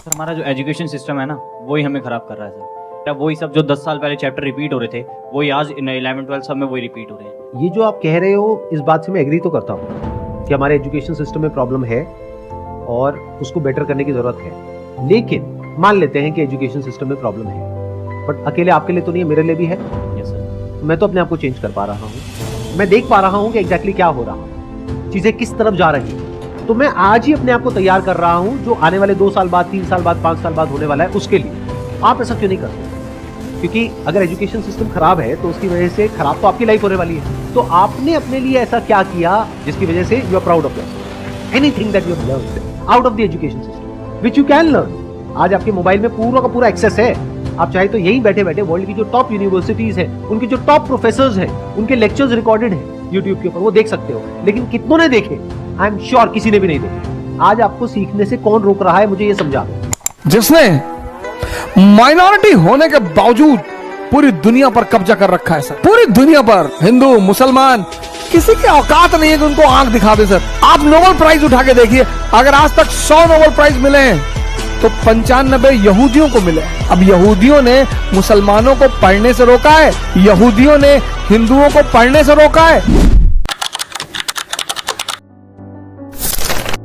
سر ہمارا جو education system ہے نا وہی ہمیں خراب کر رہا ہے سر. وہی سب جو 10 سال پہلے چیپٹر ریپیٹ ہو رہے تھے وہی آج 11 12 سب میں وہی ریپیٹ ہو رہے ہیں. یہ جو آپ کہہ رہے ہو اس بات سے میں ایگری تو کرتا ہوں کہ ہمارے ایجوکیشن سسٹم میں پرابلم ہے اور اس کو بیٹر کرنے کی ضرورت ہے, لیکن مان لیتے ہیں کہ ایجوکیشن سسٹم میں پرابلم ہے, بٹ اکیلے آپ کے لیے تو نہیں ہے, میرے لیے بھی ہے. یس سر. میں تو اپنے آپ کو چینج کر پا رہا ہوں, میں دیکھ پا رہا ہوں کہ ایگزیکٹلی کیا ہو رہا, چیزیں کس طرف جا رہی ہیں. تو میں آج ہی اپنے آپ کو تیار کر رہا ہوں جو آنے والے 2 سال بعد, 3 سال بعد, 5 سال بعد ہونے والا ہے اس کے لیے. آپ ایسا کیوں نہیں کرتے؟ کیونکہ اگر ایجوکیشن سسٹم خراب ہے تو اس کی وجہ سے خراب تو آپ کی لائف ہونے والی ہے. تو آپ نے اپنے لیے ایسا کیا کیا جس کی وجہ سے you are proud of your anything that you have learned out of the education system which you can learn. آج آپ کے موبائل میں پورا کا پورا ایکسیس ہے. آپ چاہے تو یہیں بیٹھے بیٹھے ورلڈ کی جو ٹاپ یونیورسٹیز ہیں, ان کے جو ٹاپ پروفیسرز ہیں, ان کے لیکچرز ریکارڈڈ ہیں یوٹیوب کے اوپر, وہ دیکھ سکتے ہو. لیکن کتنوں نے دیکھے؟ آئی ایم شیور کسی نے بھی نہیں دیکھے. آج آپ کو سیکھنے سے کون روک رہا ہے, مجھے یہ سمجھا دو. جس نے مائنورٹی ہونے کے باوجود پوری دنیا پر قبضہ کر رکھا ہے سر, پوری دنیا پر ہندو مسلمان کسی کی اوقات نہیں ہے کہ ان کو آنکھ دکھا دے سر. آپ نوبل پرائز اٹھا کے دیکھیے, اگر آج تک 100 نوبل پرائز ملے ہیں تو 95 یہودیوں کو ملے. اب یہودیوں نے مسلمانوں کو پڑھنے سے روکا ہے, یہودیوں نے ہندوؤں کو پڑھنے سے روکا ہے.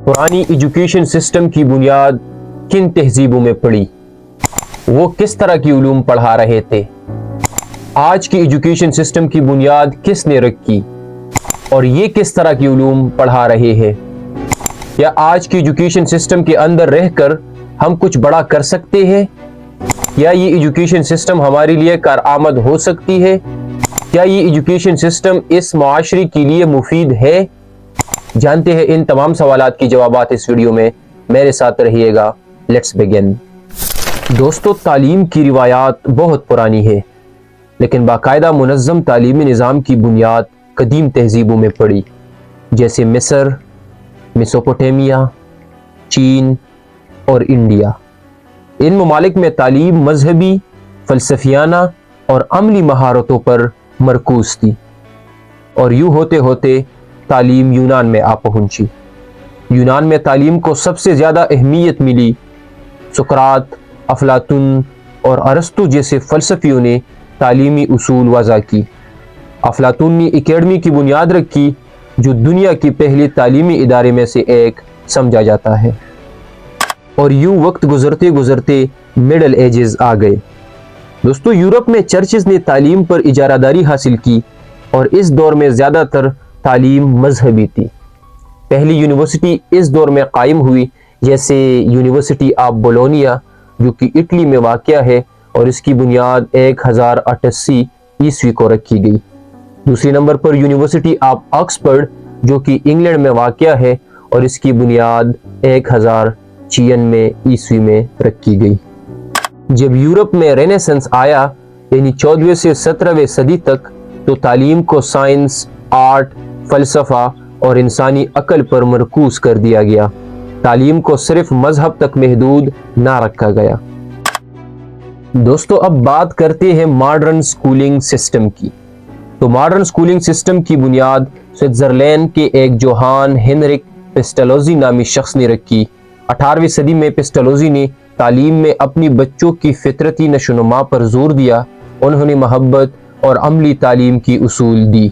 پرانی ایجوکیشن سسٹم کی بنیاد کن تہذیبوں میں پڑی؟ وہ کس طرح کی علوم پڑھا رہے تھے؟ آج کی ایجوکیشن سسٹم کی بنیاد کس نے رکھی اور یہ کس طرح کی علوم پڑھا رہے ہیں؟ یا آج کی ایجوکیشن سسٹم کے اندر رہ کر ہم کچھ بڑا کر سکتے ہیں؟ یا یہ ایجوکیشن سسٹم ہمارے لیے کارآمد ہو سکتی ہے؟ کیا یہ ایجوکیشن سسٹم اس معاشرے کے لیے مفید ہے؟ جانتے ہیں ان تمام سوالات کی جوابات اس ویڈیو میں, میرے ساتھ رہیے گا. Let's begin. دوستو, تعلیم کی روایات بہت پرانی ہے, لیکن باقاعدہ منظم تعلیمی نظام کی بنیاد قدیم تہذیبوں میں پڑی, جیسے مصر, میسوپوٹیمیا, چین اور انڈیا. ان ممالک میں تعلیم مذہبی, فلسفیانہ اور عملی مہارتوں پر مرکوز تھی, اور یوں ہوتے ہوتے تعلیم یونان میں آ پہنچی. یونان میں تعلیم کو سب سے زیادہ اہمیت ملی. سقراط, افلاطون اور ارسطو جیسے فلسفیوں نے تعلیمی اصول وضع کی. افلاطون نے اکیڈمی کی بنیاد رکھی, جو دنیا کی پہلی تعلیمی ادارے میں سے ایک سمجھا جاتا ہے. اور یوں وقت گزرتے گزرتے مڈل ایجز آ گئے. دوستو, یورپ میں چرچز نے تعلیم پر اجارہ داری حاصل کی, اور اس دور میں زیادہ تر تعلیم مذہبی تھی. پہلی یونیورسٹی اس دور میں قائم ہوئی, جیسے یونیورسٹی آف بولونیا جو کہ اٹلی میں واقع ہے, اور اس کی بنیاد 1088 عیسوی کو رکھی گئی. دوسری number per university of Oxford جو کہ انگلینڈ میں واقع ہے, اور اس کی بنیاد 1096 عیسوی میں رکھی گئی. جب یورپ میں رینیسنس آیا, یعنی 14ویں سے 17ویں صدی تک, تو تعلیم کو سائنس, آرٹ, فلسفہ اور انسانی عقل پر مرکوز کر دیا گیا. تعلیم کو صرف مذہب تک محدود نہ رکھا گیا. دوستو, اب بات کرتے ہیں ماڈرن سکولنگ سسٹم کی. تو ماڈرن سکولنگ سسٹم کی بنیاد سوئٹزرلینڈ کے ایک جوہان ہنرک پیسٹالوزی نامی شخص نے رکھی. 18ویں صدی میں پیسٹالوزی نے تعلیم میں اپنی بچوں کی فطرتی نشوونما پر زور دیا. انہوں نے محبت اور عملی تعلیم کی اصول دی.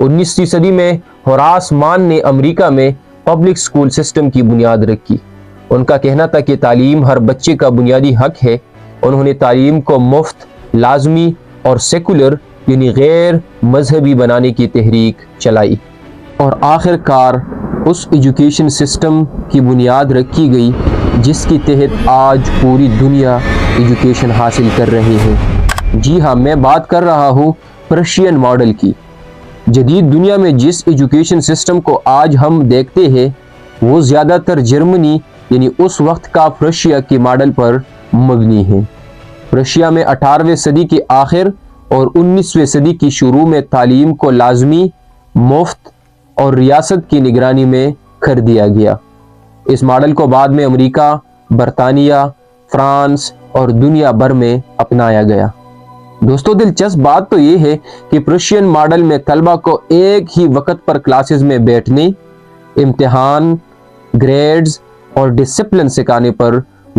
19ویں صدی میں ہوراس مان نے امریکہ میں پبلک سکول سسٹم کی بنیاد رکھی. ان کا کہنا تھا کہ تعلیم ہر بچے کا بنیادی حق ہے. انہوں نے تعلیم کو مفت, لازمی اور سیکولر یعنی غیر مذہبی بنانے کی تحریک چلائی, اور آخر کار اس ایجوکیشن سسٹم کی بنیاد رکھی گئی جس کے تحت آج پوری دنیا ایجوکیشن حاصل کر رہے ہیں. جی ہاں, میں بات کر رہا ہوں پرشین ماڈل کی. جدید دنیا میں جس ایجوکیشن سسٹم کو آج ہم دیکھتے ہیں وہ زیادہ تر جرمنی یعنی اس وقت کا پرشیا کے ماڈل پر مبنی ہے. پرشیا میں 18ویں صدی کے آخر اور 19ویں صدی کی شروع میں تعلیم کو لازمی, مفت اور ریاست کی نگرانی میں کر دیا گیا. اس ماڈل کو بعد میں امریکہ, برطانیہ, فرانس اور دنیا بھر میں اپنایا گیا. دوستو, دلچسپ بات تو یہ ہے کہ پرشین ماڈل میں طلبہ کو ایک ہی وقت پر کلاسز میں بیٹھنے, امتحان, گریڈز اور ڈسپلن سکھانے پر